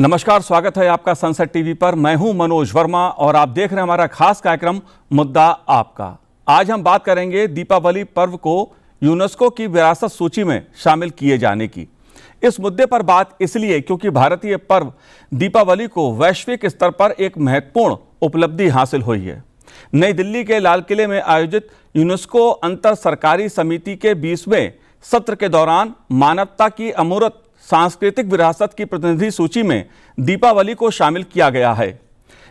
नमस्कार, स्वागत है आपका संसद टीवी पर। मैं हूं मनोज वर्मा और आप देख रहे हैं हमारा खास कार्यक्रम मुद्दा आपका। आज हम बात करेंगे दीपावली पर्व को यूनेस्को की विरासत सूची में शामिल किए जाने की। इस मुद्दे पर बात इसलिए क्योंकि भारतीय पर्व दीपावली को वैश्विक स्तर पर एक महत्वपूर्ण उपलब्धि हासिल हुई है। नई दिल्ली के लाल किले में आयोजित यूनेस्को अंतर सरकारी समिति के 20वें सत्र के दौरान मानवता की अमूर्त सांस्कृतिक विरासत की प्रतिनिधि सूची में दीपावली को शामिल किया गया है।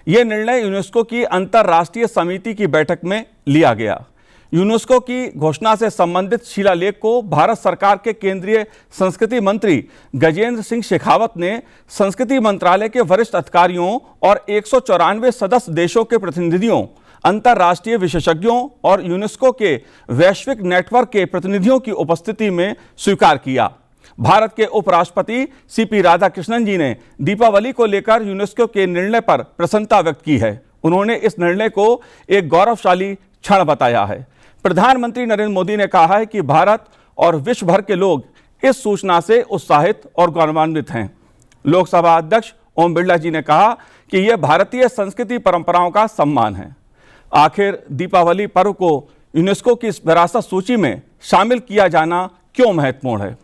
यह निर्णय यूनेस्को की अंतर्राष्ट्रीय समिति की बैठक में लिया गया। यूनेस्को की घोषणा से संबंधित शिलालेख को भारत सरकार के केंद्रीय संस्कृति मंत्री गजेंद्र सिंह शेखावत ने संस्कृति मंत्रालय के वरिष्ठ अधिकारियों और 194 सदस्य देशों के प्रतिनिधियों, अंतर्राष्ट्रीय विशेषज्ञों और यूनेस्को के वैश्विक नेटवर्क के प्रतिनिधियों की उपस्थिति में स्वीकार किया। भारत के उपराष्ट्रपति सीपी राधाकृष्णन जी ने दीपावली को लेकर यूनेस्को के निर्णय पर प्रसन्नता व्यक्त की है। उन्होंने इस निर्णय को एक गौरवशाली क्षण बताया है। प्रधानमंत्री नरेंद्र मोदी ने कहा है कि भारत और विश्व भर के लोग इस सूचना से उत्साहित और गौरवान्वित हैं। लोकसभा अध्यक्ष ओम बिरला जी ने कहा कि यह भारतीय संस्कृति परंपराओं का सम्मान है। आखिर दीपावली पर्व को यूनेस्को की इस विरासत सूची में शामिल किया जाना क्यों महत्वपूर्ण है,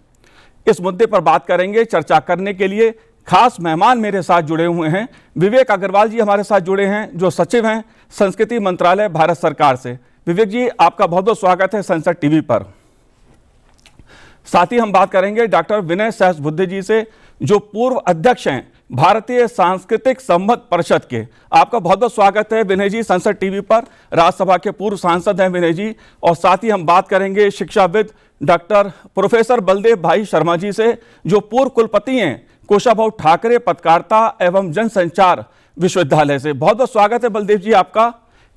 इस मुद्दे पर बात करेंगे। चर्चा करने के लिए खास मेहमान मेरे साथ जुड़े हुए हैं। विवेक अग्रवाल जी हमारे साथ जुड़े हैं, जो सचिव हैं संस्कृति मंत्रालय भारत सरकार से। विवेक जी, आपका बहुत बहुत स्वागत है संसद टीवी पर। साथ ही हम बात करेंगे डॉक्टर विनय सहस्त्रबुद्धे जी से, जो पूर्व अध्यक्ष हैं भारतीय सांस्कृतिक संबंध परिषद के। आपका बहुत बहुत स्वागत है विनय जी संसद टीवी पर। राज्यसभा के पूर्व सांसद हैं विनय जी। और साथ ही हम बात करेंगे शिक्षाविद डॉक्टर प्रोफेसर बलदेव भाई शर्मा जी से, जो पूर्व कुलपति हैं कुशाभाऊ ठाकरे पत्रकारिता एवं जनसंचार विश्वविद्यालय से। बहुत बहुत स्वागत है बलदेव जी आपका।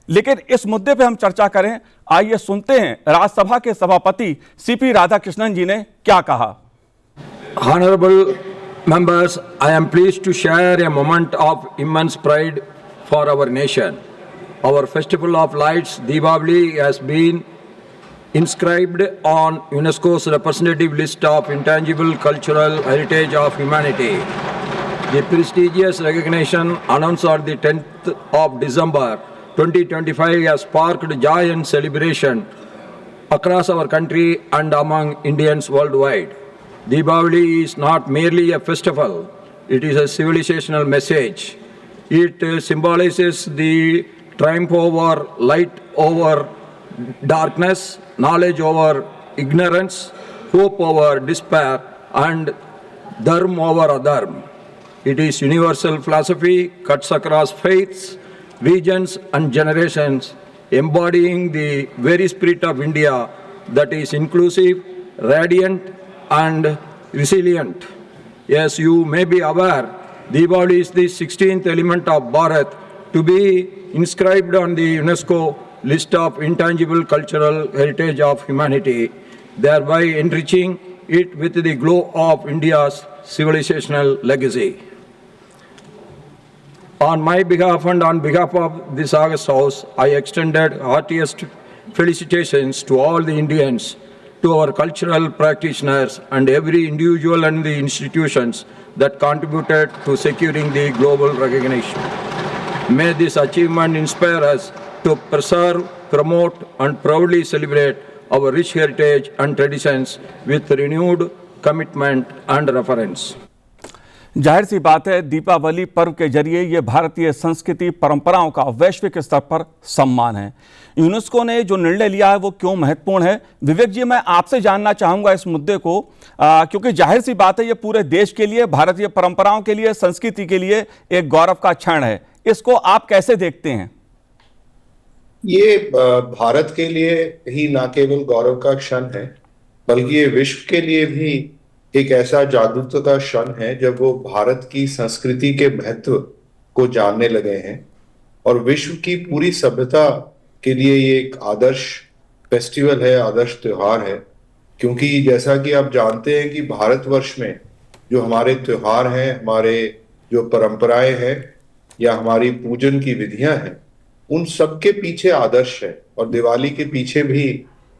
लेकिन इस मुद्दे पे हम चर्चा करें, आइए सुनते हैं राज्यसभा के सभापति सीपी राधाकृष्णन जी ने क्या कहा। Honorable members, I am pleased to share a moment of immense pride for our nation. Our festival of lights, Deepavali, has been inscribed on UNESCO's representative list of intangible cultural heritage of humanity. The prestigious recognition announced on the 10th of December 2025 has sparked joy and celebration across our country and among Indians worldwide. Deepavali is not merely a festival, it is a civilizational message. It symbolizes the triumph over light over darkness, knowledge over ignorance, hope over despair, and dharma over adharma. It is universal philosophy, cuts across faiths, regions, and generations, embodying the very spirit of India that is inclusive, radiant, and resilient. As you may be aware, Deepavali is the 16th element of Bharat to be inscribed on the UNESCO list of intangible cultural heritage of humanity, thereby enriching it with the glow of India's civilizational legacy. On my behalf and on behalf of this August House, I extended heartiest felicitations to all the Indians, to our cultural practitioners, and every individual and the institutions that contributed to securing the global recognition. May this achievement inspire us to preserve, promote, and proudly celebrate our rich heritage and traditions with renewed commitment and reverence. जाहिर सी बात है, दीपावली पर्व के जरिए ये भारतीय संस्कृति परंपराओं का वैश्विक स्तर पर सम्मान है। यूनेस्को ने जो निर्णय लिया है वो क्यों महत्वपूर्ण है, विवेक जी मैं आपसे जानना चाहूँगा इस मुद्दे को, क्योंकि जाहिर सी बात है ये पूरे देश के लिए, भारतीय परंपराओं के लिए, संस्कृति के लिए एक गौरव का क्षण है। इसको आप कैसे देखते हैं? ये भारत के लिए ही न केवल गौरव का क्षण है, बल्कि ये विश्व के लिए भी एक ऐसा जागरूकता का क्षण है जब वो भारत की संस्कृति के महत्व को जानने लगे हैं और विश्व की पूरी सभ्यता के लिए ये एक आदर्श फेस्टिवल है, आदर्श त्योहार है। क्योंकि जैसा कि आप जानते हैं कि भारतवर्ष में जो हमारे त्योहार हैं, हमारे जो परंपराएं हैं या हमारी पूजन की विधियां हैं, उन सबके पीछे आदर्श है और दिवाली के पीछे भी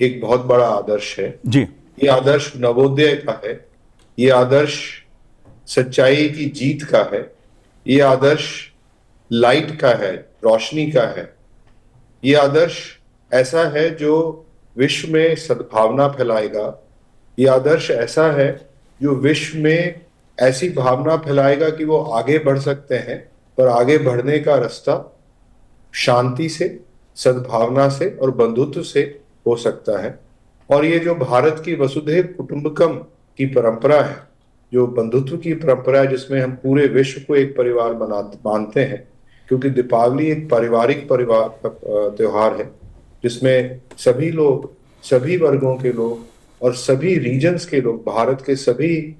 एक बहुत बड़ा आदर्श है जी। ये आदर्श नवोदय का है, ये आदर्श सच्चाई की जीत का है, ये आदर्श लाइट का है, रोशनी का है। ये आदर्श ऐसा है जो विश्व में सद्भावना फैलाएगा। ये आदर्श ऐसा है जो विश्व में ऐसी भावना फैलाएगा कि वो आगे बढ़ सकते हैं, पर आगे बढ़ने का रास्ता शांति से, सद्भावना से और बंधुत्व से हो सकता है। और ये जो भारत की वसुधैव कुटुंबकम की परंपरा है, जो बंधुत्व की परंपरा है, जिसमें हम पूरे विश्व को एक परिवार मानते हैं, क्योंकि दीपावली एक पारिवारिक त्योहार है जिसमें सभी लोग, सभी वर्गों के लोग और सभी रीजन्स के लोग, भारत के सभी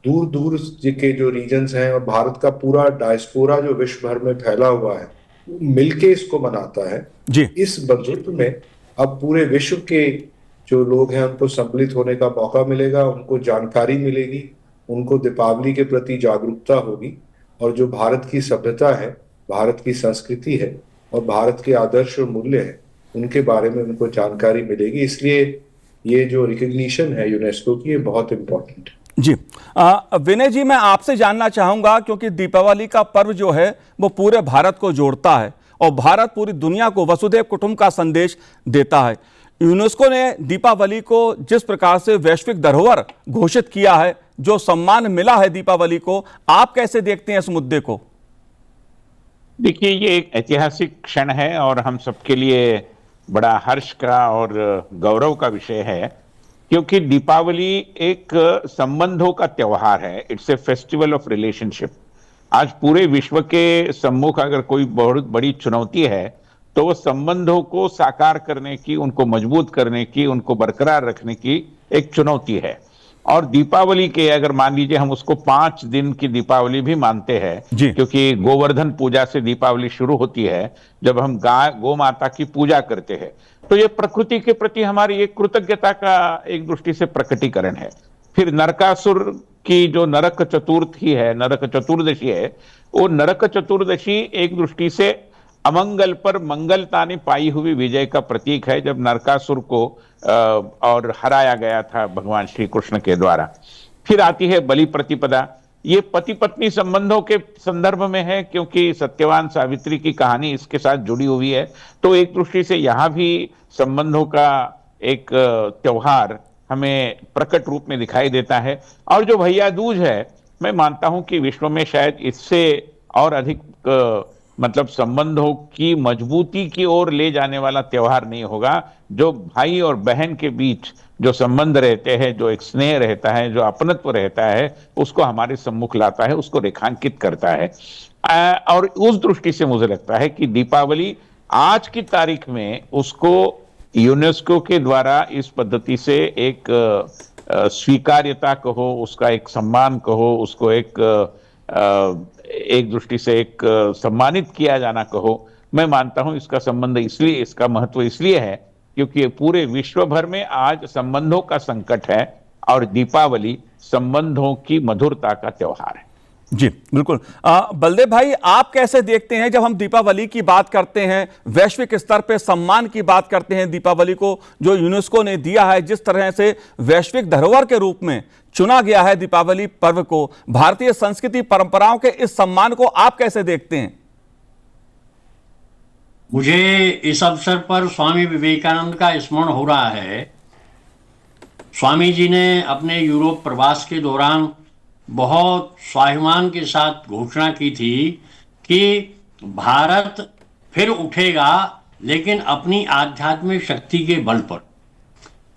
दूर दूर के जो रीजन्स हैं और भारत का पूरा डायस्पोरा जो विश्व भर में फैला हुआ है, मिलके इसको मनाता है। जी। इस बंधुत्व में अब पूरे विश्व के जो लोग हैं उनको सम्मिलित होने का मौका मिलेगा, उनको जानकारी मिलेगी, उनको दीपावली के प्रति जागरूकता होगी और जो भारत की सभ्यता है, भारत की संस्कृति है और भारत के आदर्श और मूल्य हैं, उनके बारे में उनको जानकारी मिलेगी। इसलिए ये जो रिकग्निशन है यूनेस्को की, ये बहुत इंपॉर्टेंट है। जी। विनय जी, मैं आपसे जानना चाहूंगा, क्योंकि दीपावली का पर्व जो है वो पूरे भारत को जोड़ता है और भारत पूरी दुनिया को वसुधैव कुटुंब का संदेश देता है। यूनेस्को ने दीपावली को जिस प्रकार से वैश्विक धरोहर घोषित किया है, जो सम्मान मिला है दीपावली को, आप कैसे देखते हैं इस मुद्दे को? देखिए, ये एक ऐतिहासिक क्षण है और हम सबके लिए बड़ा हर्ष का और गौरव का विषय है, क्योंकि दीपावली एक संबंधों का त्योहार है। It's a festival of relationship. आज पूरे विश्व के सम्मुख अगर कोई बहुत बड़ी चुनौती है तो वो संबंधों को साकार करने की, उनको मजबूत करने की, उनको बरकरार रखने की एक चुनौती है। और दीपावली के, अगर मान लीजिए हम उसको 5 दिन की दीपावली भी मानते हैं, क्योंकि गोवर्धन पूजा से दीपावली शुरू होती है, जब हम गौ माता की पूजा करते हैं, तो ये प्रकृति के प्रति हमारी एक कृतज्ञता का एक दृष्टि से प्रकटीकरण है। फिर नरकासुर की जो नरक चतुर्थी है, नरक चतुर्दशी है, वो नरक चतुर्दशी एक दृष्टि से अमंगल पर मंगलता ने पाई हुई विजय का प्रतीक है, जब नरकासुर को और हराया गया था भगवान श्री कृष्ण के द्वारा। फिर आती है बलि प्रतिपदा। ये पति पत्नी संबंधों के संदर्भ में है, क्योंकि सत्यवान सावित्री की कहानी इसके साथ जुड़ी हुई है। तो एक दृष्टि से यहाँ भी संबंधों का एक त्योहार हमें प्रकट रूप में दिखाई देता है। और जो भैया दूज है, मैं मानता हूं कि विश्व में शायद इससे और अधिक मतलब संबंधों की मजबूती की ओर ले जाने वाला त्योहार नहीं होगा। जो भाई और बहन के बीच जो संबंध रहते हैं, जो एक स्नेह रहता है, जो अपनत्व रहता है, उसको हमारे सम्मुख लाता है, उसको रेखांकित करता है। और उस दृष्टि से मुझे लगता है कि दीपावली आज की तारीख में उसको यूनेस्को के द्वारा इस पद्धति से एक स्वीकार्यता कहो, उसका एक सम्मान कहो, उसको एक दृष्टि से एक सम्मानित किया जाना कहो, मैं मानता हूं इसका संबंध इसलिए, इसका महत्व इसलिए है क्योंकि पूरे विश्व भर में आज संबंधों का संकट है और दीपावली संबंधों की मधुरता का त्योहार है। जी बिल्कुल। बलदेव भाई, आप कैसे देखते हैं, जब हम दीपावली की बात करते हैं, वैश्विक स्तर पे सम्मान की बात करते हैं, दीपावली को जो यूनेस्को ने दिया है, जिस तरह से वैश्विक धरोहर के रूप में चुना गया है दीपावली पर्व को, भारतीय संस्कृति परंपराओं के इस सम्मान को आप कैसे देखते हैं? मुझे इस अवसर पर स्वामी विवेकानंद का स्मरण हो रहा है। स्वामी जी ने अपने यूरोप प्रवास के दौरान बहुत स्वाभिमान के साथ घोषणा की थी कि भारत फिर उठेगा, लेकिन अपनी आध्यात्मिक शक्ति के बल पर।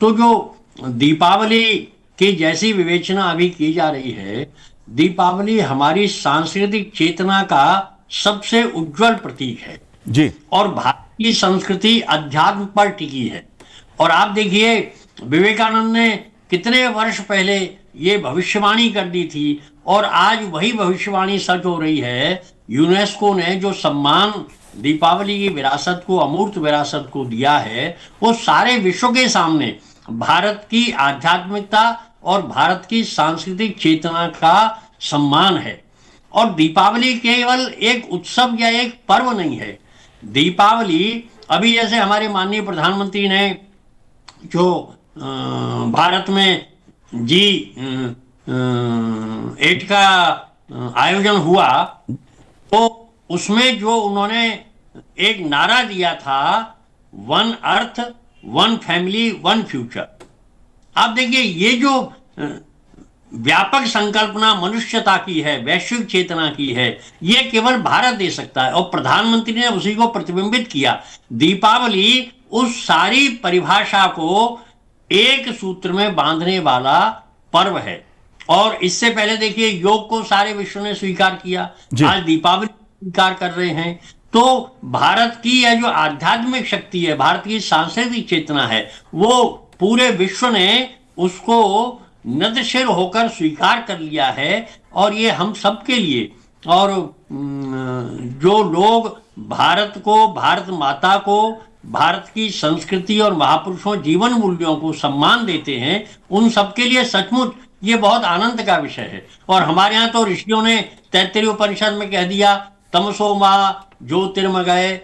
तो जो दीपावली की जैसी विवेचना अभी की जा रही है, दीपावली हमारी सांस्कृतिक चेतना का सबसे उज्जवल प्रतीक है जी। और भारतीय संस्कृति अध्यात्म पर टिकी है। और आप देखिए, विवेकानंद ने कितने वर्ष पहले ये भविष्यवाणी कर दी थी और आज वही भविष्यवाणी सच हो रही है। यूनेस्को ने जो सम्मान दीपावली की विरासत को, अमूर्त विरासत को दिया है, वो सारे विश्व के सामने भारत की आध्यात्मिकता और भारत की सांस्कृतिक चेतना का सम्मान है। और दीपावली केवल एक उत्सव या एक पर्व नहीं है। दीपावली अभी जैसे हमारे माननीय प्रधानमंत्री ने जो भारत में G8 का आयोजन हुआ, तो उसमें जो उन्होंने एक नारा दिया था, one earth one family one future. आप देखिए ये जो व्यापक संकल्पना मनुष्यता की है, वैश्विक चेतना की है, ये केवल भारत दे सकता है और प्रधानमंत्री ने उसी को प्रतिबिंबित किया। दीपावली उस सारी परिभाषा को एक सूत्र में बांधने वाला पर्व है। और इससे पहले देखिए योग को सारे विश्व ने स्वीकार किया, आज दीपावली स्वीकार कर रहे हैं। तो भारत की यह जो आध्यात्मिक शक्ति है, भारत की सांस्कृतिक चेतना है, वो पूरे विश्व ने उसको नतशिर होकर स्वीकार कर लिया है। और ये हम सबके लिए, और जो लोग भारत को, भारत माता को, भारत की संस्कृति और महापुरुषों जीवन मूल्यों को सम्मान देते हैं, उन सबके लिए सचमुच ये बहुत आनंद का विषय है। और हमारे यहाँ तो ऋषियों ने तैत्तिरीय उपनिषद में कह दिया, तमसो माँ ज्योतिर्मय,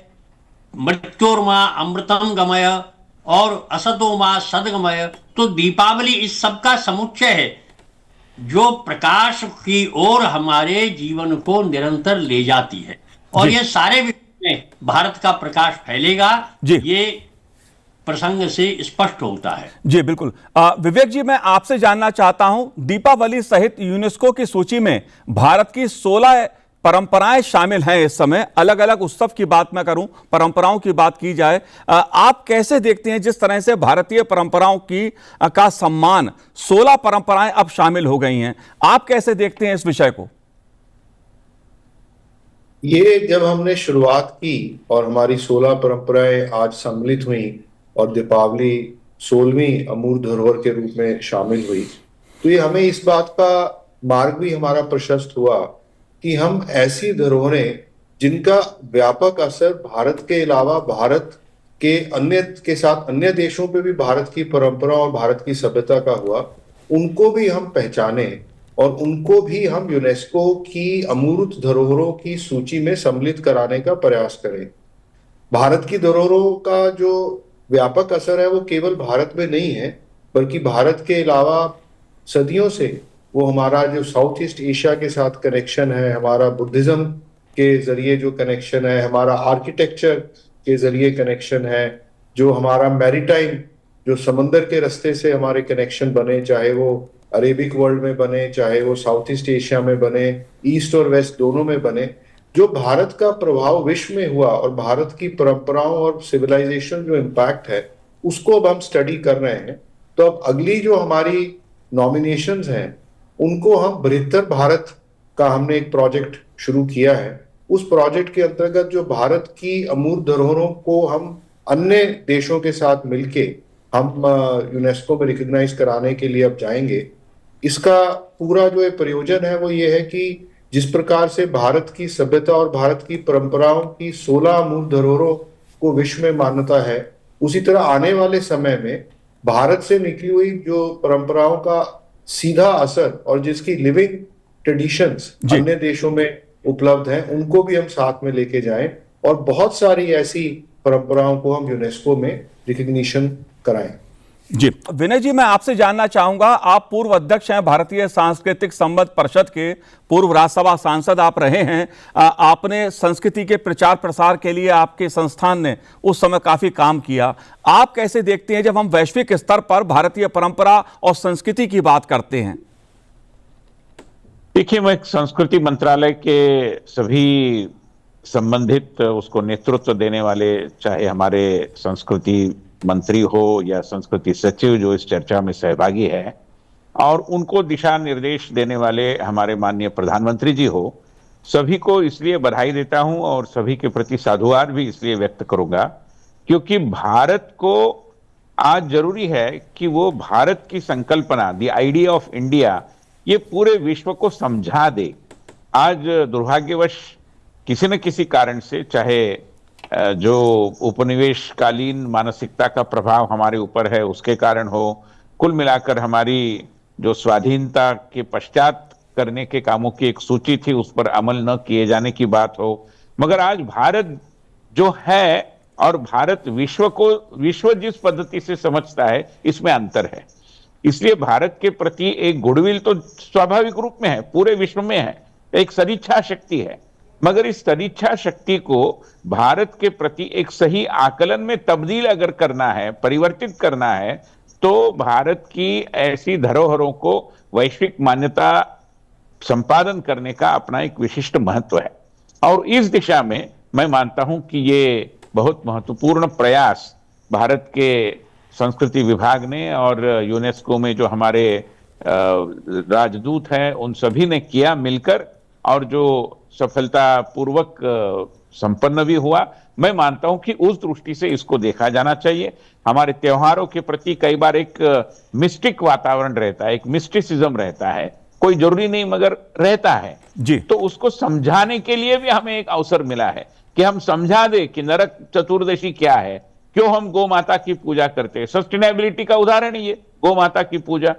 मृत्योर्मा अमृतम गमय और असतो माँ सदगमय। तो दीपावली इस सब का समुच्चय है जो प्रकाश की ओर हमारे जीवन को निरंतर ले जाती है। और ये सारे विश्व में भारत का प्रकाश फैलेगा, ये प्रसंग से स्पष्ट होता है। जी बिल्कुल। विवेक जी, मैं आपसे जानना चाहता हूं, दीपावली सहित यूनेस्को की सूची में भारत की 16 परंपराएं शामिल हैं इस समय। अलग अलग उत्सव की बात मैं करूं, परंपराओं की बात की जाए, आप कैसे देखते हैं जिस तरह से भारतीय परंपराओं की का सम्मान, 16 परंपराएं अब शामिल हो गई हैं, आप कैसे देखते हैं इस विषय को? ये जब हमने शुरुआत की और हमारी 16 परंपराएं आज सम्मिलित हुई और दीपावली 16वीं अमूर्त धरोहर के रूप में शामिल हुई, तो ये हमें इस बात का मार्ग भी हमारा प्रशस्त हुआ कि हम ऐसी धरोहरें जिनका व्यापक असर भारत के अलावा भारत के अन्य के साथ अन्य देशों पे भी भारत की परंपरा और भारत की सभ्यता का हुआ, उनको भी हम पहचाने और उनको भी हम यूनेस्को की अमूर्त धरोहरों की सूची में सम्मिलित कराने का प्रयास करें। भारत की धरोहरों का जो व्यापक असर है वो केवल भारत में नहीं है, बल्कि भारत के अलावा सदियों से वो हमारा जो साउथ ईस्ट एशिया के साथ कनेक्शन है, हमारा बुद्धिज्म के जरिए जो कनेक्शन है, हमारा आर्किटेक्चर के जरिए कनेक्शन है, जो हमारा मैरीटाइम, जो समंदर के रास्ते से हमारे कनेक्शन बने, चाहे वो अरेबिक वर्ल्ड में बने, चाहे वो साउथ ईस्ट एशिया में बने, ईस्ट और वेस्ट दोनों में बने, जो भारत का प्रभाव विश्व में हुआ और भारत की परंपराओं और सिविलाइजेशन जो इम्पैक्ट है उसको अब हम स्टडी कर रहे हैं। तो अब अगली जो हमारी नॉमिनेशंस हैं उनको हम बृहत्तर भारत का हमने एक प्रोजेक्ट शुरू किया है। उस प्रोजेक्ट के अंतर्गत जो भारत की अमूर्त धरोहरों को हम अन्य देशों के साथ मिलके हम यूनेस्को में रिकॉग्नाइज कराने के लिए अब जाएंगे। इसका पूरा जो प्रयोजन है वो ये है कि जिस प्रकार से भारत की सभ्यता और भारत की परंपराओं की 16 अमूर्त धरोहरों को विश्व में मान्यता है, उसी तरह आने वाले समय में भारत से निकली हुई जो परंपराओं का सीधा असर और जिसकी लिविंग ट्रेडिशंस अन्य देशों में उपलब्ध हैं, उनको भी हम साथ में लेके जाएं और बहुत सारी ऐसी परंपराओं को हम यूनेस्को में रिकॉग्निशन कराएं। जी विनय जी, मैं आपसे जानना चाहूंगा, आप पूर्व अध्यक्ष हैं भारतीय सांस्कृतिक संबंध परिषद के, पूर्व राज्यसभा सांसद आप रहे हैं, आपने संस्कृति के प्रचार प्रसार के लिए आपके संस्थान ने उस समय काफी काम किया। आप कैसे देखते हैं जब हम वैश्विक स्तर पर भारतीय परंपरा और संस्कृति की बात करते हैं? देखिए, मैं संस्कृति मंत्रालय के सभी संबंधित उसको नेतृत्व देने वाले, चाहे हमारे संस्कृति मंत्री हो या संस्कृति सचिव जो इस चर्चा में सहभागी है, और उनको दिशा निर्देश देने वाले हमारे माननीय प्रधानमंत्री जी हो, सभी को इसलिए बधाई देता हूं और सभी के प्रति साधुवाद भी इसलिए व्यक्त करूंगा क्योंकि भारत को आज जरूरी है कि वो भारत की संकल्पना, द आइडिया ऑफ इंडिया, ये पूरे विश्व को समझा दे। आज दुर्भाग्यवश किसी न किसी कारण से, चाहे जो उपनिवेशकालीन मानसिकता का प्रभाव हमारे ऊपर है उसके कारण हो, कुल मिलाकर हमारी जो स्वाधीनता के पश्चात करने के कामों की एक सूची थी उस पर अमल न किए जाने की बात हो, मगर आज भारत जो है और भारत विश्व जिस पद्धति से समझता है इसमें अंतर है। इसलिए भारत के प्रति एक गुडविल तो स्वाभाविक रूप में है, पूरे विश्व में है, एक सदिच्छा शक्ति है, मगर इस सदिच्छा शक्ति को भारत के प्रति एक सही आकलन में तब्दील अगर करना है, परिवर्तित करना है, तो भारत की ऐसी धरोहरों को वैश्विक मान्यता संपादन करने का अपना एक विशिष्ट महत्व है। और इस दिशा में मैं मानता हूं कि ये बहुत महत्वपूर्ण प्रयास भारत के संस्कृति विभाग ने और यूनेस्को में जो हमारे राजदूत हैं उन सभी ने किया मिलकर, और जो सफलतापूर्वक संपन्न भी हुआ। मैं मानता हूं कि उस दृष्टि से इसको देखा जाना चाहिए। हमारे त्योहारों के प्रति कई बार एक मिस्टिक वातावरण रहता है, एक मिस्टिसिज्म रहता है, कोई जरूरी नहीं मगर रहता है जी। तो उसको समझाने के लिए भी हमें एक अवसर मिला है कि हम समझा दे कि नरक चतुर्दशी क्या है, क्यों हम गौ माता की पूजा करते हैं। सस्टेनेबिलिटी का उदाहरण ही है गौ माता की पूजा।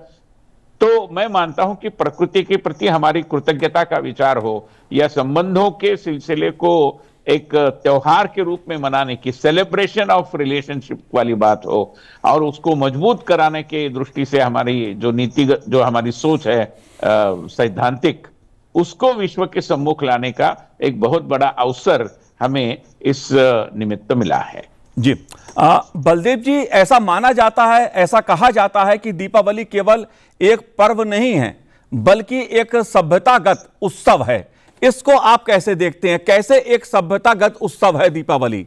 तो मैं मानता हूं कि प्रकृति के प्रति हमारी कृतज्ञता का विचार हो, या संबंधों के सिलसिले को एक त्योहार के रूप में मनाने की, सेलिब्रेशन ऑफ रिलेशनशिप वाली बात हो, और उसको मजबूत कराने के दृष्टि से हमारी जो नीतिगत, जो हमारी सोच है सैद्धांतिक, उसको विश्व के सम्मुख लाने का एक बहुत बड़ा अवसर हमें इस निमित्त मिला है। जी बलदेव जी, ऐसा माना जाता है, ऐसा कहा जाता है कि दीपावली केवल एक पर्व नहीं है बल्कि एक सभ्यतागत उत्सव है। इसको आप कैसे देखते हैं? कैसे एक सभ्यतागत उत्सव है दीपावली?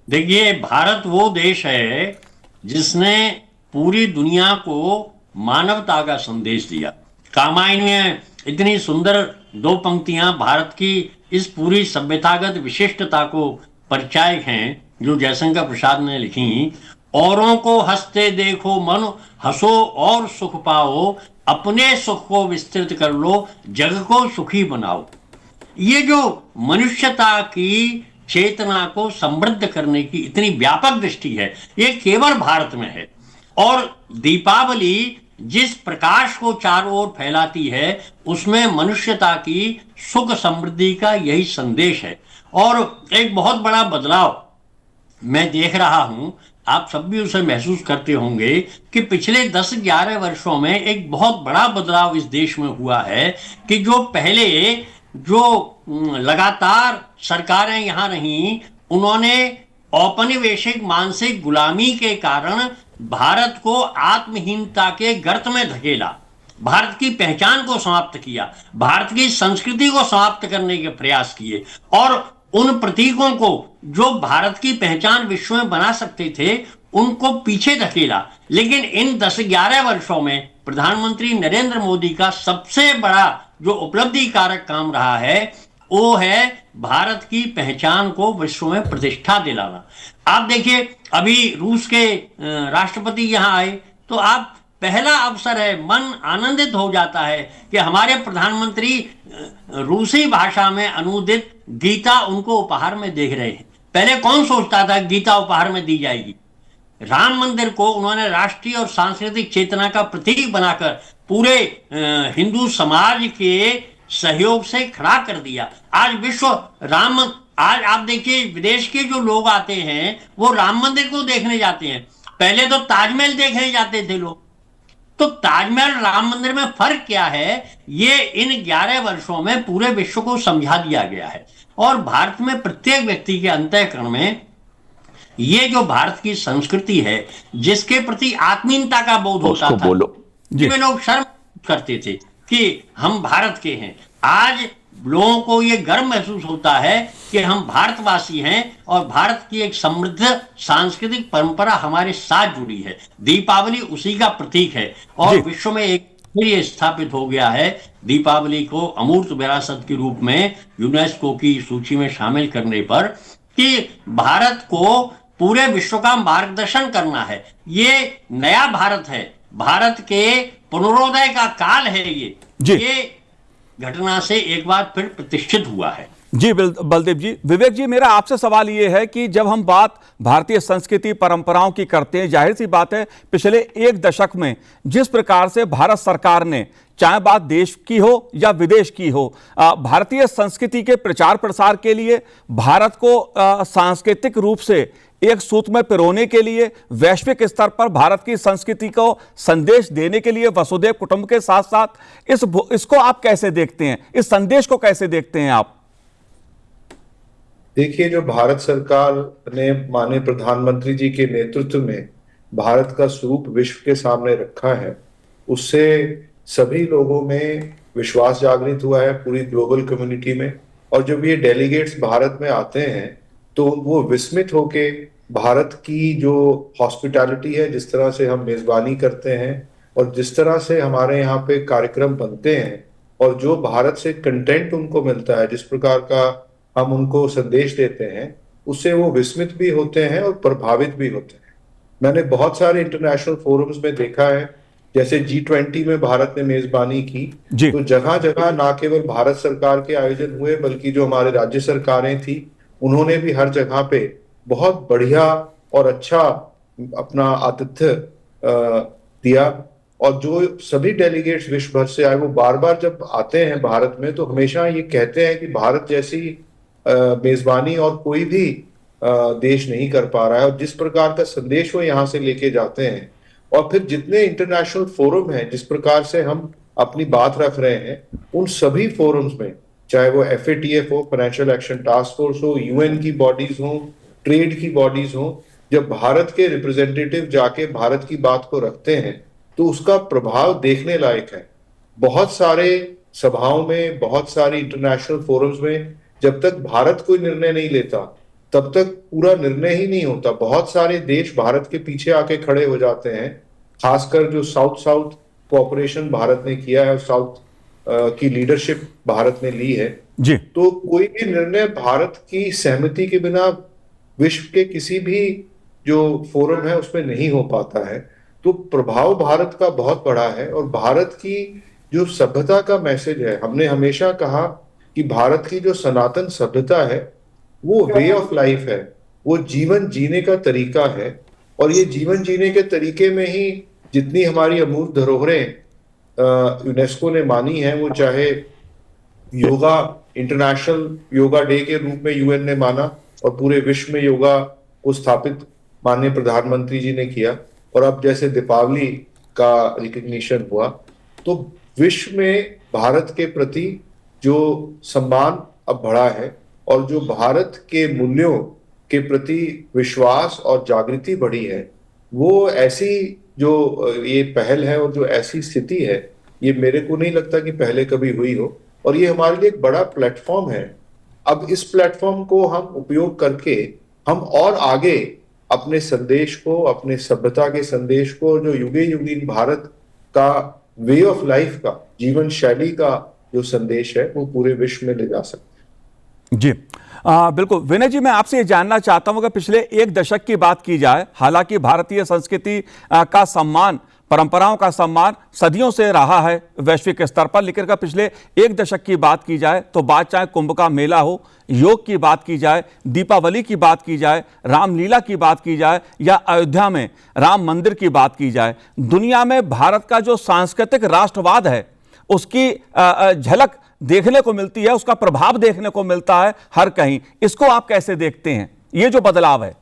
देखिए, भारत वो देश है जिसने पूरी दुनिया को मानवता का संदेश दिया। रामायण में इतनी सुंदर दो पंक्तियां भारत की इस पूरी सभ्यतागत विशिष्टता को परिचायक हैं जो जयशंकर प्रसाद ने लिखी। औरों को हंसते देखो मन, हंसो और सुख पाओ, अपने सुख को विस्तृत कर लो, जग को सुखी बनाओ। ये जो मनुष्यता की चेतना को समृद्ध करने की इतनी व्यापक दृष्टि है, ये केवल भारत में है। और दीपावली जिस प्रकाश को चारों ओर फैलाती है, उसमें मनुष्यता की सुख समृद्धि का यही संदेश है। और एक बहुत बड़ा बदलाव मैं देख रहा हूं, आप सब भी उसे महसूस करते होंगे कि पिछले 10-11 वर्षों में एक बहुत बड़ा बदलाव इस देश में हुआ है कि जो पहले जो लगातार सरकारें यहां रहीं, उन्होंने औपनिवेशिक मानसिक गुलामी के कारण भारत को आत्महीनता के गर्त में धकेला, भारत की पहचान को समाप्त किया, भारत की संस्कृति को समाप्त करने के प्रयास किए, और उन प्रतीकों को जो भारत की पहचान विश्व में बना सकते थे उनको पीछे धकेला। लेकिन इन 10-11 वर्षों में प्रधानमंत्री नरेंद्र मोदी का सबसे बड़ा जो उपलब्धि कारक काम रहा है वो है भारत की पहचान को विश्व में प्रतिष्ठा दिलाना। आप देखिए, अभी रूस के राष्ट्रपति यहां आए तो आप पहला अवसर है, मन आनंदित हो जाता है कि हमारे प्रधानमंत्री रूसी भाषा में अनुदित गीता उनको उपहार में देख रहे हैं। पहले कौन सोचता था गीता उपहार में दी जाएगी? राम मंदिर को उन्होंने राष्ट्रीय और सांस्कृतिक चेतना का प्रतीक बनाकर पूरे हिंदू समाज के सहयोग से खड़ा कर दिया। आज विश्व राम, आज आप देखिए विदेश के जो लोग आते हैं वो राम मंदिर को देखने जाते हैं। पहले तो ताजमहल देखने जाते थे लोग। तो ताजमहल राम मंदिर में फर्क क्या है, ये इन 11 वर्षों में पूरे विश्व को समझा दिया गया है। और भारत में प्रत्येक व्यक्ति के अंतःकरण में ये जो भारत की संस्कृति है, जिसके प्रति आत्मीयता का बोध होता था, जिसमें लोग शर्म करते थे कि हम भारत के हैं, आज लोगों को ये गर्व महसूस होता है कि हम भारतवासी हैं और भारत की एक समृद्ध सांस्कृतिक परंपरा हमारे साथ जुड़ी है। दीपावली उसी का प्रतीक है और विश्व में एक ये स्थापित हो गया है दीपावली को अमूर्त विरासत के रूप में यूनेस्को की सूची में शामिल करने पर, कि भारत को पूरे विश्व का मार्गदर्शन करना है। ये नया भारत है, भारत के पुनरोदय का काल है। ये घटना से एक बार फिर प्रतिष्ठित हुआ है। जी बलदेव जी। विवेक जी, मेरा आपसे सवाल यह है कि जब हम बात भारतीय संस्कृति परंपराओं की करते हैं, जाहिर सी बात है पिछले एक दशक में जिस प्रकार से भारत सरकार ने, चाहे बात देश की हो या विदेश की हो, भारतीय संस्कृति के प्रचार प्रसार के लिए भारत को सांस्कृतिक रूप से एक सूत्र में पिरोने के लिए, वैश्विक स्तर पर भारत की संस्कृति को संदेश देने के लिए वसुधैव कुटुंब के साथ साथ इसको आप कैसे देखते हैं, इस संदेश को कैसे देखते हैं आप? देखिए, जो भारत सरकार ने माननीय प्रधानमंत्री जी के नेतृत्व में भारत का स्वरूप विश्व के सामने रखा है, उससे सभी लोगों में विश्वास जागृत हुआ है, पूरी ग्लोबल कम्युनिटी में। और जब ये डेलीगेट्स भारत में आते हैं तो वो विस्मित होके भारत की जो हॉस्पिटैलिटी है, जिस तरह से हम मेजबानी करते हैं और जिस तरह से हमारे यहाँ पे कार्यक्रम बनते हैं और जो भारत से कंटेंट उनको मिलता है, जिस प्रकार का हम उनको संदेश देते हैं, उससे वो विस्मित भी होते हैं और प्रभावित भी होते हैं। मैंने बहुत सारे इंटरनेशनल फोरम्स में देखा है, जैसे G20 में भारत ने मेजबानी की, तो जगह जगह ना केवल भारत सरकार के आयोजन हुए बल्कि जो हमारे राज्य सरकारें थी उन्होंने भी हर जगह पे बहुत बढ़िया और अच्छा अपना आतिथ्य दिया। और जो सभी डेलीगेट्स विश्व भर से आए, वो बार बार जब आते हैं भारत में तो हमेशा ये कहते हैं कि भारत जैसी मेजबानी और कोई भी देश नहीं कर पा रहा है। और जिस प्रकार का संदेश वो यहाँ से लेके जाते हैं और फिर जितने इंटरनेशनल फोरम हैं, जिस प्रकार से हम अपनी बात रख रहे हैं, उन सभी फोरम्स में, चाहे वो FATF हो, फाइनेंशियल एक्शन टास्क फोर्स हो, UN की बॉडीज हो, ट्रेड की बॉडीज हो, जब भारत के रिप्रेजेंटेटिव जाके भारत की बात को रखते हैं तो उसका प्रभाव देखने लायक है। बहुत सारे सभाओं में, बहुत सारी इंटरनेशनल फोरम्स में जब तक भारत कोई निर्णय नहीं लेता तब तक पूरा निर्णय ही नहीं होता। बहुत सारे देश भारत के पीछे आके खड़े हो जाते हैं, खासकर जो साउथ साउथ कोऑपरेशन भारत ने किया है, साउथ की लीडरशिप भारत ने ली है जी। तो कोई भी निर्णय भारत की सहमति के बिना विश्व के किसी भी जो फोरम है उसमें नहीं हो पाता है। तो प्रभाव भारत का बहुत बड़ा है। और भारत की जो सभ्यता का मैसेज है, हमने हमेशा कहा कि भारत की जो सनातन सभ्यता है वो वे ऑफ लाइफ है, वो जीवन जीने का तरीका है। और ये जीवन जीने के तरीके में ही जितनी हमारी अमूर्त धरोहरें यूनेस्को ने मानी है, वो चाहे योगा, इंटरनेशनल योगा डे के रूप में UN ने माना और पूरे विश्व में योगा को स्थापित माननीय प्रधानमंत्री जी ने किया, और अब जैसे दीपावली का रिकग्निशन हुआ, तो विश्व में भारत के प्रति जो सम्मान अब बढ़ा है और जो भारत के मूल्यों के प्रति विश्वास और जागृति बढ़ी है, वो ऐसी जो ये पहल है और जो ऐसी स्थिति है, ये मेरे को नहीं लगता कि पहले कभी हुई हो। और ये हमारे लिए एक बड़ा प्लेटफॉर्म है। अब इस प्लेटफॉर्म को हम उपयोग करके हम और आगे अपने संदेश को, अपने सभ्यता के संदेश को, जो युगे युगीन भारत का वे ऑफ लाइफ का, जीवन शैली का जो संदेश है, वो पूरे विश्व में ले जा सकते हैं। जी बिल्कुल। विनय जी, मैं आपसे ये जानना चाहता हूं कि पिछले एक दशक की बात की जाए, हालांकि भारतीय संस्कृति का सम्मान, परंपराओं का सम्मान सदियों से रहा है वैश्विक स्तर पर, लेकिन अगर पिछले एक दशक की बात की जाए तो बात चाहे कुंभ का मेला हो, योग की बात की जाए, दीपावली की बात की जाए, रामलीला की बात की जाए या अयोध्या में राम मंदिर की बात की जाए, दुनिया में भारत का जो सांस्कृतिक राष्ट्रवाद है उसकी झलक देखने को मिलती है, उसका प्रभाव देखने को मिलता है हर कहीं। इसको आप कैसे देखते हैं, ये जो बदलाव है?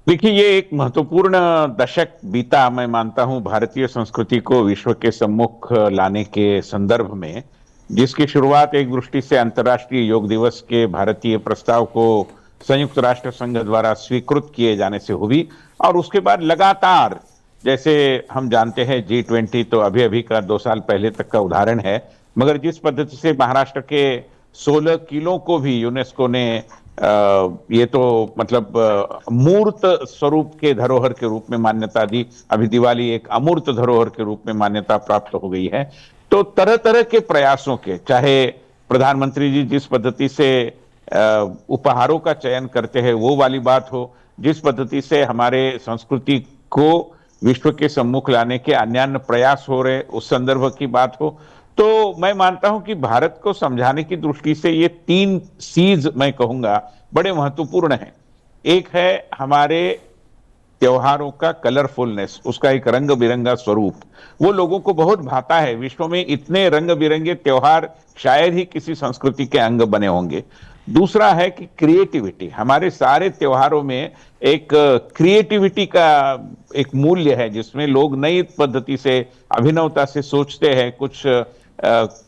देखिए, ये एक महत्वपूर्ण दशक बीता, मैं मानता हूं, भारतीय संस्कृति को विश्व के सम्मुख लाने के संदर्भ में, जिसकी शुरुआत एक दृष्टि से अंतर्राष्ट्रीय योग दिवस के भारतीय प्रस्ताव को संयुक्त राष्ट्र संघ द्वारा स्वीकृत किए जाने से हुई, और उसके बाद लगातार, जैसे हम जानते हैं G20 तो अभी अभी का 2 साल पहले तक का उदाहरण है, मगर जिस पद्धति से महाराष्ट्र के 16 किलों को भी यूनेस्को ने ये तो मतलब मूर्त स्वरूप के धरोहर के रूप में मान्यता दी, अभी दिवाली एक अमूर्त धरोहर के रूप में मान्यता प्राप्त हो गई है। तो तरह तरह के प्रयासों के, चाहे प्रधानमंत्री जी जिस पद्धति से उपहारों का चयन करते हैं वो वाली बात हो, जिस पद्धति से हमारे संस्कृति को विश्व के सम्मुख लाने के अन्य प्रयास हो रहे, उस संदर्भ की बात हो, तो मैं मानता हूं कि भारत को समझाने की दृष्टि से ये 3 सीज मैं कहूंगा बड़े महत्वपूर्ण हैं। एक है हमारे त्योहारों का कलरफुलनेस, उसका एक रंग बिरंगा स्वरूप, वो लोगों को बहुत भाता है। विश्व में इतने रंग बिरंगे त्योहार शायद ही किसी संस्कृति के अंग बने होंगे। दूसरा है कि क्रिएटिविटी, हमारे सारे त्योहारों में एक क्रिएटिविटी का एक मूल्य है, जिसमें लोग नई पद्धति से, अभिनवता से सोचते हैं, कुछ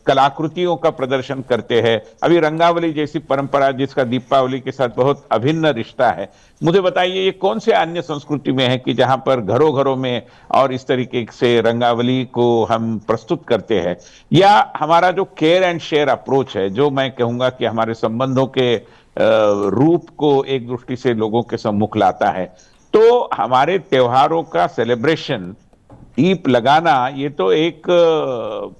कलाकृतियों का प्रदर्शन करते हैं। अभी रंगावली जैसी परंपरा जिसका दीपावली के साथ बहुत अभिन्न रिश्ता है, मुझे बताइए ये कौन से अन्य संस्कृति में है कि जहां पर घरों घरों में और इस तरीके से रंगावली को हम प्रस्तुत करते हैं? या हमारा जो केयर एंड शेयर अप्रोच है, जो मैं कहूंगा कि हमारे संबंधों के रूप को एक दृष्टि से लोगों के सम्मुख लाता है। तो हमारे त्योहारों का सेलिब्रेशन, दीप लगाना, ये तो एक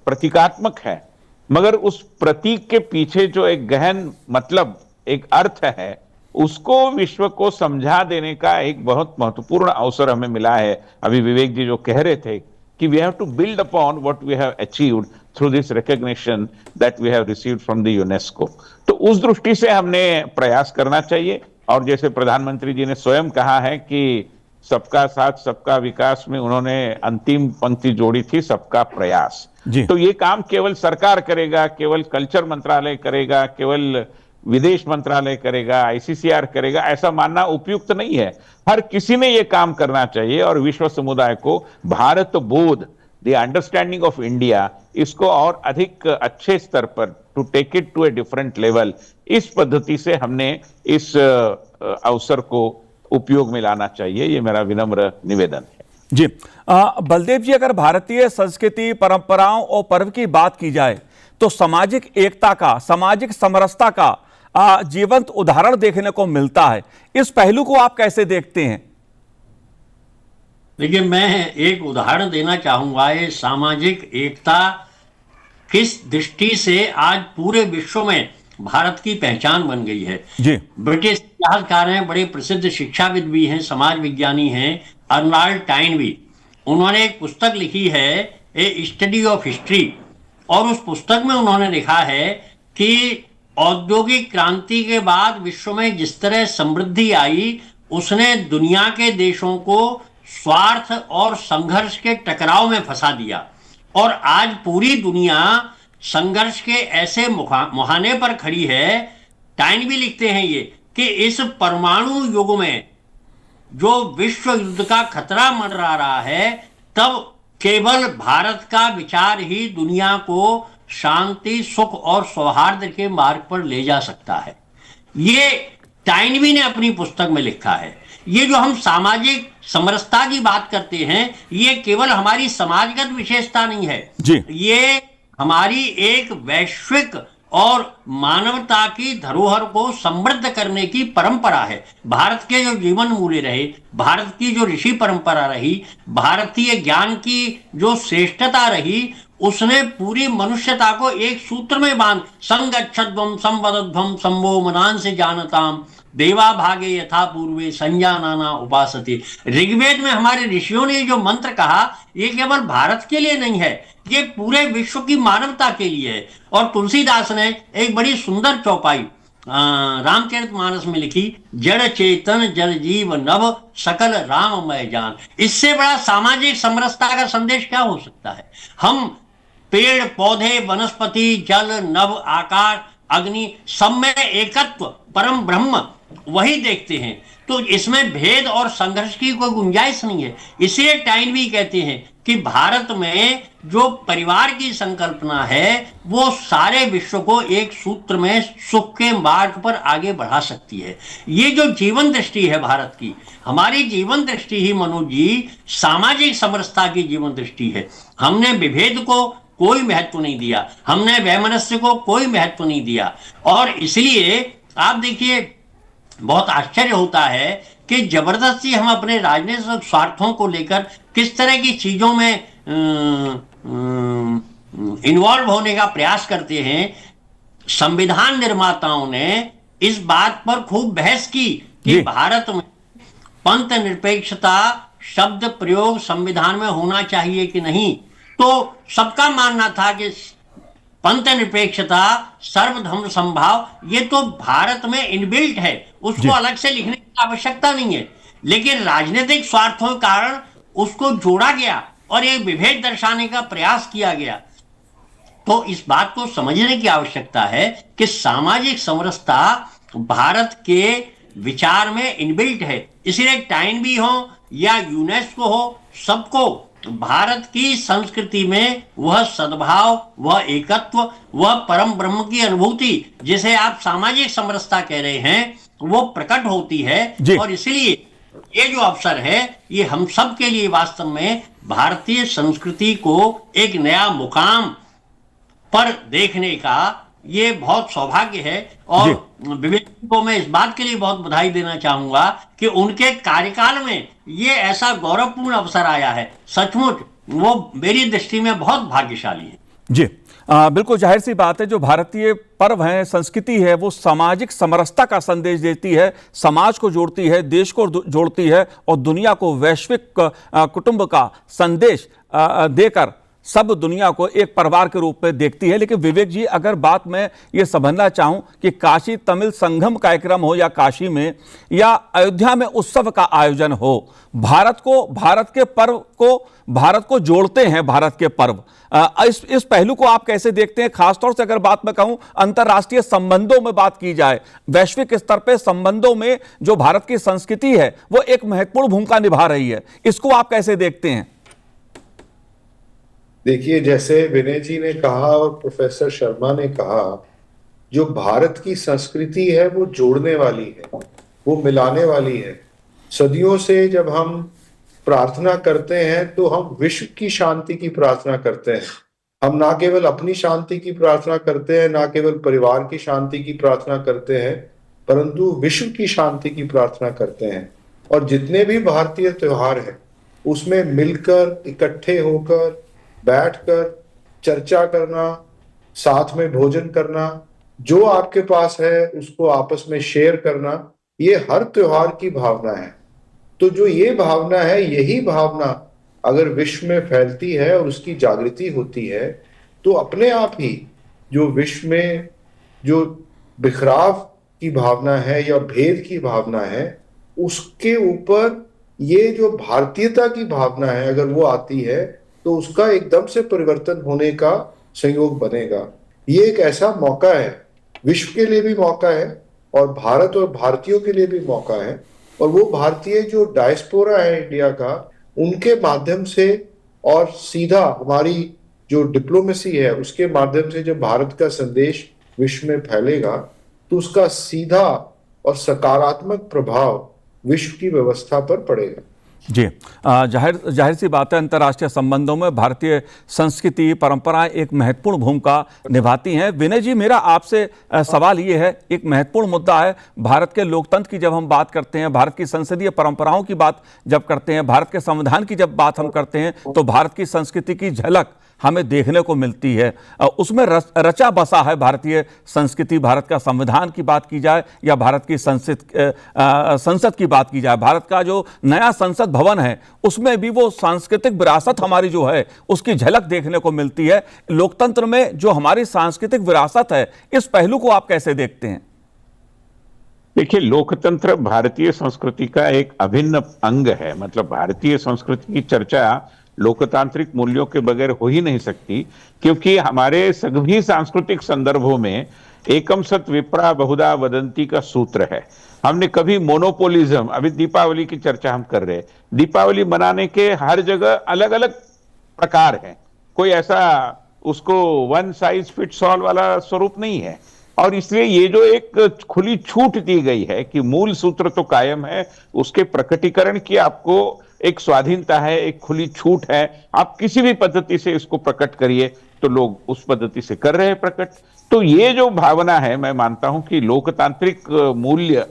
प्रतीकात्मक है, मगर उस प्रतीक के पीछे जो एक गहन मतलब, एक अर्थ है, उसको विश्व को समझा देने का एक बहुत महत्वपूर्ण अवसर हमें मिला है। अभी विवेक जी जो कह रहे थे कि we have to build upon what we have achieved through this recognition that we have received from the UNESCO. तो उस दृष्टि से हमने प्रयास करना चाहिए। और जैसे प्रधानमंत्री जी ने स्वयं कहा है कि सबका साथ सबका विकास में उन्होंने अंतिम पंक्ति जोड़ी थी, सबका प्रयास। तो ये काम केवल सरकार करेगा, केवल कल्चर मंत्रालय करेगा, केवल विदेश मंत्रालय करेगा, आईसीसीआर करेगा, ऐसा मानना उपयुक्त नहीं है। हर किसी ने ये काम करना चाहिए और विश्व समुदाय को भारत बोध, द अंडरस्टैंडिंग ऑफ इंडिया, इसको और अधिक अच्छे स्तर पर, to take it to a different level, इस पद्धति से हमने इस अवसर को उपयोग में लाना चाहिए। ये मेरा विनम्र निवेदन है। जी बलदेव जी, अगर भारतीय संस्कृति, परंपराओं और पर्व की बात की जाए तो सामाजिक एकता का, सामाजिक समरसता का जीवंत उदाहरण देखने को मिलता है। इस पहलू को आप कैसे देखते हैं? देखिए, मैं एक उदाहरण देना चाहूंगा। ये सामाजिक एकता किस दृष्टि से आज पूरे विश्व में भारत की पहचान बन गई है। जी। ब्रिटिश इतिहासकार हैं, बड़े प्रसिद्ध शिक्षाविद भी हैं, समाज विज्ञानी हैं, अर्नाल्ड टाइनबी। उन्होंने एक पुस्तक लिखी है, ए स्टडी ऑफ हिस्ट्री, और उस पुस्तक में उन्होंने लिखा है कि औद्योगिक क्रांति के बाद विश्व में जिस तरह समृद्धि आई, उसने दुनिया के देशों को स्वार्थ और संघर्ष के टकराव में फंसा दिया। और आज पूरी दुनिया संघर्ष के ऐसे मुहाने पर खड़ी है। टाइनबी लिखते हैं ये कि इस परमाणु युग में जो विश्व युद्ध का खतरा मंडरा रहा है, तब केवल भारत का विचार ही दुनिया को शांति, सुख और सौहार्द के मार्ग पर ले जा सकता है। ये टाइनबी ने अपनी पुस्तक में लिखा है। ये जो हम सामाजिक समरसता की बात करते हैं, ये केवल हमारी समाजगत विशेषता नहीं है जी। ये हमारी एक वैश्विक और मानवता की धरोहर को समृद्ध करने की परंपरा है। भारत के जो जीवन मूल्य रहे, भारत की जो ऋषि परंपरा रही, भारतीय ज्ञान की जो श्रेष्ठता रही, उसने पूरी मनुष्यता को एक सूत्र में बांध, संगच्छध्वम संवदध्वम संभो मनान से जानताम देवा भागे यथा पूर्वे संजानाना उपासते। ऋग्वेद में हमारे ऋषियों ने जो मंत्र कहा, ये केवल भारत के लिए नहीं है, ये पूरे विश्व की मानवता के लिए है। और तुलसीदास ने एक बड़ी सुंदर चौपाई रामचरितमानस में लिखी, जड़ चेतन जल जीव नभ सकल राममय जान। इससे बड़ा सामाजिक समरसता का संदेश क्या हो सकता है? हम पेड़ पौधे, वनस्पति, जल, नभ, आकाश, अग्नि, सब में एकत्व, परम ब्रह्म वही देखते हैं। तो इसमें भेद और संघर्ष की कोई गुंजाइश नहीं है। इसलिए टाइनबी कहते हैं कि भारत में जो परिवार की संकल्पना है, वो सारे विश्व को एक सूत्र में सुख के मार्ग पर आगे बढ़ा सकती है। ये जो जीवन दृष्टि है भारत की, हमारी जीवन दृष्टि ही मनोज जी सामाजिक समरसता की जीवन दृष्टि है। हमने विभेद को कोई महत्व नहीं दिया, हमने वैमनस्य को कोई महत्व नहीं दिया। और इसलिए आप देखिए, बहुत आश्चर्य होता है कि जबरदस्ती हम अपने राजनीतिक स्वार्थों को लेकर किस तरह की चीजों में इन्वॉल्व होने का प्रयास करते हैं। संविधान निर्माताओं ने इस बात पर खूब बहस की कि भारत में पंथ निरपेक्षता शब्द प्रयोग संविधान में होना चाहिए कि नहीं। तो सबका मानना था कि पंथ निरपेक्षता, सर्वधर्म संभाव, ये तो भारत में इनबिल्ट है, उसको अलग से लिखने की आवश्यकता नहीं है। लेकिन राजनीतिक स्वार्थों के कारण उसको जोड़ा गया और एक विभेद दर्शाने का प्रयास किया गया। तो इस बात को समझने की आवश्यकता है कि सामाजिक समरसता भारत के विचार में इनबिल्ट है। इसलिए टाइनबी हो या यूनेस्को हो, सबको भारत की संस्कृति में वह सद्भाव, वह एकत्व, वह परम ब्रह्म की अनुभूति, जिसे आप सामाजिक समरसता कह रहे हैं, वो प्रकट होती है। जी। और इसलिए ये जो अवसर है, ये हम सब के लिए वास्तव में भारतीय संस्कृति को एक नया मुकाम पर देखने का ये बहुत सौभाग्य है। और विवेक को मैं इस बात के लिए बहुत बधाई देना चाहूंगा कि उनके कार्यकाल में ये ऐसा गौरवपूर्ण अवसर आया है। सचमुच वो मेरी दृष्टि में बहुत भाग्यशाली है। जी, बिल्कुल जाहिर सी बात है, जो भारतीय पर्व है, संस्कृति है, वो सामाजिक समरसता का संदेश देती है, समाज को जोड़ती है, देश को जोड़ती है और दुनिया को वैश्विक कुटुंब का संदेश देकर सब दुनिया को एक परिवार के रूप में देखती है। लेकिन विवेक जी, अगर बात मैं ये समझना चाहूं कि काशी तमिल संगम कार्यक्रम हो या काशी में या अयोध्या में उत्सव का आयोजन हो, भारत को जोड़ते हैं भारत के पर्व। इस पहलू को आप कैसे देखते हैं? खासतौर से अगर बात मैं कहूं अंतर्राष्ट्रीय संबंधों में बात की जाए, वैश्विक स्तर पे संबंधों में जो भारत की संस्कृति है वो एक महत्वपूर्ण भूमिका निभा रही है, इसको आप कैसे देखते हैं? देखिए, जैसे विनय जी ने कहा और प्रोफेसर शर्मा ने कहा, जो भारत की संस्कृति है वो जोड़ने वाली है, वो मिलाने वाली है। सदियों से जब हम प्रार्थना करते हैं तो हम विश्व की शांति की प्रार्थना करते हैं। हम ना केवल अपनी शांति की प्रार्थना करते हैं, ना केवल परिवार की शांति की प्रार्थना करते हैं, परंतु विश्व की शांति की प्रार्थना करते हैं। और जितने भी भारतीय त्योहार हैं उसमें मिलकर, इकट्ठे होकर, बैठकर चर्चा करना, साथ में भोजन करना, जो आपके पास है उसको आपस में शेयर करना, ये हर त्योहार की भावना है। तो जो ये भावना है, यही भावना अगर विश्व में फैलती है और उसकी जागृति होती है, तो अपने आप ही जो विश्व में जो बिखराव की भावना है या भेद की भावना है, उसके ऊपर ये जो भारतीयता की भावना है, अगर वो आती है तो उसका एकदम से परिवर्तन होने का संयोग बनेगा। ये एक ऐसा मौका है, विश्व के लिए भी मौका है और भारत और भारतीयों के लिए भी मौका है। और वो भारतीय जो डायस्पोरा है इंडिया का, उनके माध्यम से और सीधा हमारी जो डिप्लोमेसी है उसके माध्यम से जब भारत का संदेश विश्व में फैलेगा तो उसका सीधा और सकारात्मक प्रभाव विश्व की व्यवस्था पर पड़ेगा। जी, जाहिर सी बात है, अंतर्राष्ट्रीय संबंधों में भारतीय संस्कृति परंपराएं एक महत्वपूर्ण भूमिका निभाती हैं। विनय जी, मेरा आपसे सवाल ये है, एक महत्वपूर्ण मुद्दा है भारत के लोकतंत्र की जब हम बात करते हैं, भारत की संसदीय परंपराओं की बात जब करते हैं, भारत के संविधान की जब बात हम करते हैं, तो भारत की संस्कृति की झलक हमें देखने को मिलती है। उसमें रचा बसा है भारतीय संस्कृति। भारत का संविधान की बात की जाए या भारत की संसद की बात की जाए, भारत का जो नया संसद भवन है उसमें भी वो सांस्कृतिक विरासत हमारी जो है उसकी झलक देखने को मिलती है। लोकतंत्र में जो हमारी सांस्कृतिक विरासत है, इस पहलू को आप कैसे देखते हैं? देखिए, लोकतंत्र भारतीय संस्कृति का एक अभिन्न अंग है। मतलब भारतीय संस्कृति की चर्चा लोकतांत्रिक मूल्यों के बगैर हो ही नहीं सकती, क्योंकि हमारे सभी सांस्कृतिक संदर्भों में एकम सत विप्रा बहुधा वदंती का सूत्र है। हमने कभी मोनोपोलिज्म, अभी दीपावली की चर्चा हम कर रहे हैं, दीपावली मनाने के हर जगह अलग अलग प्रकार हैं, कोई ऐसा उसको वन साइज फिट्स ऑल वाला स्वरूप नहीं है। और इसलिए ये जो एक खुली छूट दी गई है कि मूल सूत्र तो कायम है, उसके प्रकटीकरण की आपको एक स्वाधीनता है, एक खुली छूट है, आप किसी भी पद्धति से इसको प्रकट करिए, तो लोग उस पद्धति से कर रहे हैं प्रकट। तो ये जो भावना है, मैं मानता हूं कि लोकतांत्रिक मूल्य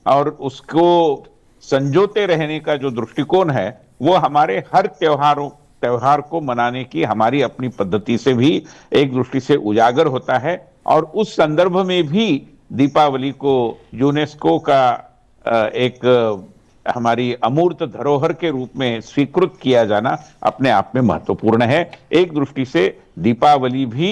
और उसको संजोते रहने का जो दृष्टिकोण है, वो हमारे हर त्योहार को मनाने की हमारी अपनी पद्धति से भी एक दृष्टि से उजागर होता है। और उस संदर्भ में भी दीपावली को यूनेस्को का एक हमारी अमूर्त धरोहर के रूप में स्वीकृत किया जाना अपने आप में महत्वपूर्ण है। एक दृष्टि से दीपावली भी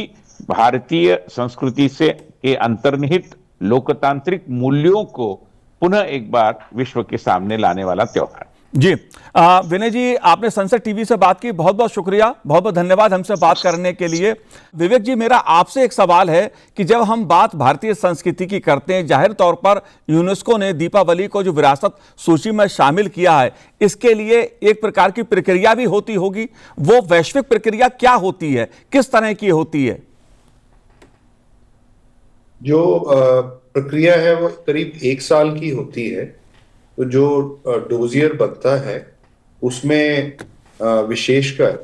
भारतीय संस्कृति से के अंतर्निहित लोकतांत्रिक मूल्यों को पुनः एक बार विश्व के सामने लाने वाला त्योहार। जी विनय जी, आपने संसद टीवी से बात की, बहुत बहुत शुक्रिया, बहुत बहुत धन्यवाद हमसे बात करने के लिए। विवेक जी, मेरा आपसे एक सवाल है कि जब हम बात भारतीय संस्कृति की करते हैं, जाहिर तौर पर यूनेस्को ने दीपावली को जो विरासत सूची में शामिल किया है, इसके लिए एक प्रकार की प्रक्रिया भी होती होगी। वो वैश्विक प्रक्रिया क्या होती है, किस तरह की होती है? जो प्रक्रिया है वो करीब 1 साल की होती है। तो जो डोजियर बनता है उसमें विशेषकर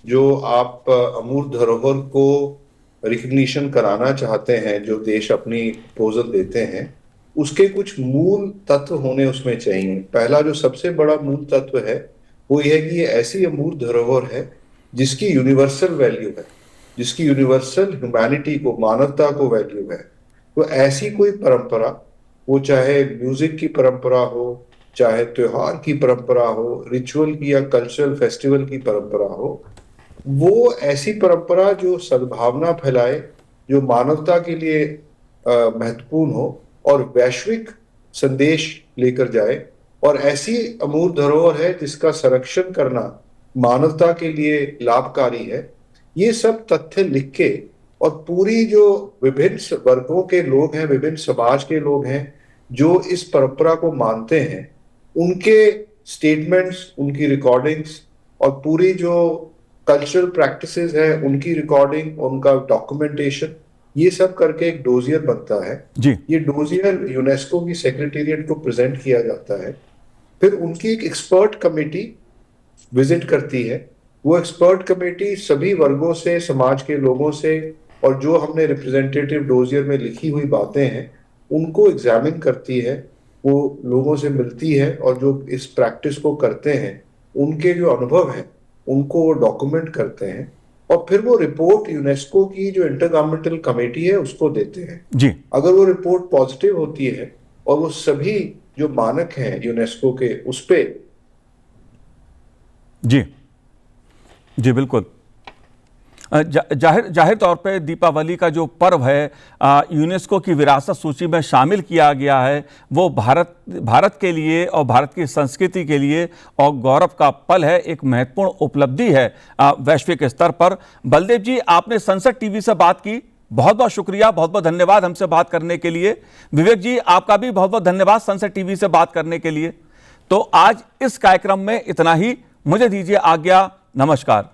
जो आप अमूर्त धरोहर को रिकग्निशन कराना चाहते हैं, जो देश अपनी प्रपोजल देते हैं, उसके कुछ मूल तत्व होने उसमें चाहिए। पहला जो सबसे बड़ा मूल तत्व है वो ये है कि ये ऐसी अमूर्त धरोहर है जिसकी यूनिवर्सल वैल्यू है, जिसकी यूनिवर्सल ह्यूमैनिटी को, मानवता को वैल्यू है। तो ऐसी कोई परंपरा, वो चाहे म्यूजिक की परंपरा हो, चाहे त्योहार की परंपरा हो, रिचुअल की या कल्चरल फेस्टिवल की परंपरा हो, वो ऐसी परंपरा जो सद्भावना फैलाए, जो मानवता के लिए महत्वपूर्ण हो और वैश्विक संदेश लेकर जाए, और ऐसी अमूर्त धरोहर है जिसका संरक्षण करना मानवता के लिए लाभकारी है। ये सब तथ्य लिख के, और पूरी जो विभिन्न वर्गों के लोग हैं, विभिन्न समाज के लोग हैं जो इस परंपरा को मानते हैं, उनके स्टेटमेंट्स, उनकी रिकॉर्डिंग्स और पूरी जो कल्चरल प्रैक्टिसेस है उनकी रिकॉर्डिंग, उनका डॉक्यूमेंटेशन, ये सब करके एक डोजियर बनता है जी। ये डोजियर यूनेस्को की सेक्रेटेरिएट को प्रेजेंट किया जाता है। फिर उनकी एक एक्सपर्ट कमेटी विजिट करती है। वो एक्सपर्ट कमेटी सभी वर्गों से, समाज के लोगों से, और जो हमने रिप्रेजेंटेटिव डोजियर में लिखी हुई बातें हैं उनको एग्जामिन करती है, वो लोगों से मिलती है, और जो इस प्रैक्टिस को करते हैं उनके जो अनुभव हैं उनको वो डॉक्यूमेंट करते हैं, और फिर वो रिपोर्ट यूनेस्को की जो इंटरगवर्नमेंटल कमेटी है उसको देते हैं। जी। अगर वो रिपोर्ट पॉजिटिव होती है और वो सभी जो मानक हैं यूनेस्को के उस पे जी बिल्कुल। जाहिर तौर पे दीपावली का जो पर्व है यूनेस्को की विरासत सूची में शामिल किया गया है, वो भारत के लिए और भारत की संस्कृति के लिए और गौरव का पल है, एक महत्वपूर्ण उपलब्धि है वैश्विक स्तर पर। बलदेव जी, आपने संसद टीवी से बात की, बहुत बहुत शुक्रिया, बहुत बहुत धन्यवाद हमसे बात करने के लिए। विवेक जी, आपका भी बहुत बहुत धन्यवाद संसद टीवी से बात करने के लिए। तो आज इस कार्यक्रम में इतना ही, मुझे दीजिए आज्ञा, नमस्कार।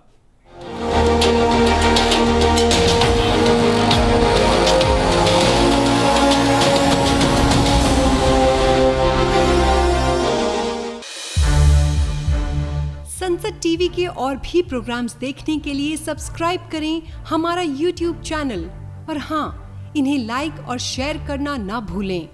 संसद टीवी के और भी प्रोग्राम्स देखने के लिए सब्सक्राइब करें हमारा YouTube चैनल और हाँ, इन्हें लाइक और शेयर करना ना भूलें।